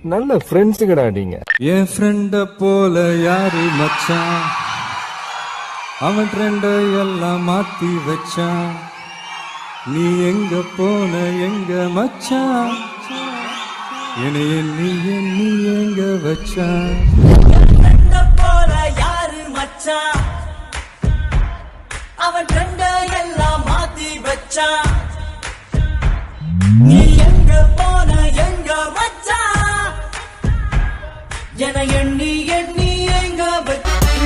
நல்ல ஃப்ரெண்ட்ஸுங்கடா நீங்க. என் ஃப்ரெண்ட போல யாரு மச்சான், அவன் ட்ரெண்ட எல்லாம் மாத்தி வச்சான். நீ எங்க போன எங்க மச்சான், என்னைய நீ எங்க வச்சான். போல யாரு மச்சான், அவன் ட்ரெண்ட எல்லாம் மாத்தி வச்சான். நீ எங்க போன எங்க மச்சான், என எண்ணி எண்ணி எங்க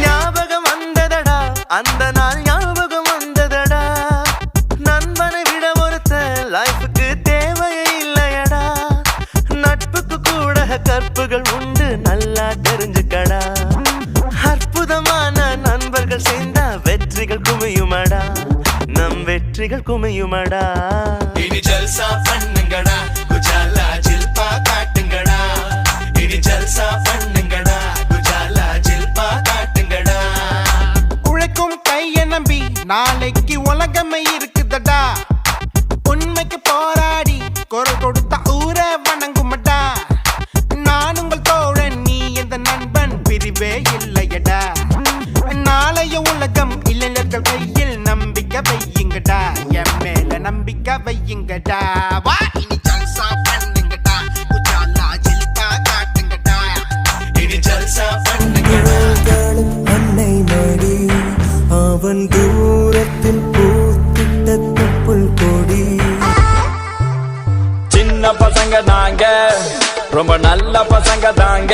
ஞாபகம் வந்ததடா, அந்த நாள் ஞாபகம் வந்ததடா. நண்பனை விட ஒருத்த லைஃபுக்கு தேவையே இல்லையடா. நட்புக்கு கூட கற்புகள் உண்டு, நல்லா தெரிஞ்சுக்கடா. அற்புதமான நண்பர்கள் சேர்ந்தா வெற்றிகள் குமியுமடா, நம் வெற்றிகள் குமியுமடா. இனி ஜல்சா பண்ணுங்கடா, குஜாலா ஜில்பா காட்டுங்கடா. இனி ஜல்சா பண்ணுங்கடா, குஜாலா ஜில்பா காட்டுங்கடா. உழைக்கும் கைய நம்பி நாளைக்கு உலகமே இருக்குதடா. உண்மைக்கு போராடி குரல் கொடுத்த ஊர வணங்குமடா. நான் உங்கள் தோழன், நீ எந்த நண்பன், பிரிவே இல்லையடா. நாளைய உலகம் இளைஞர்கள் கையில், நம்பிக்கை வையுங்கடா, என் மேல நம்பிக்கை வையுங்கடா. வா இனி ஜல்சா பண்ணுங்கடா, குஜாலா ஜில்பா காட்டுங்கடா. இனி ஜல்சா பண்ணுங்கடா. அன்னை மடி, அவன் தூரத்தில் பூத்திட்ட தொப்புள் கொடி. சின்ன பசங்க நாங்க, ரொம்ப நல்ல பசங்க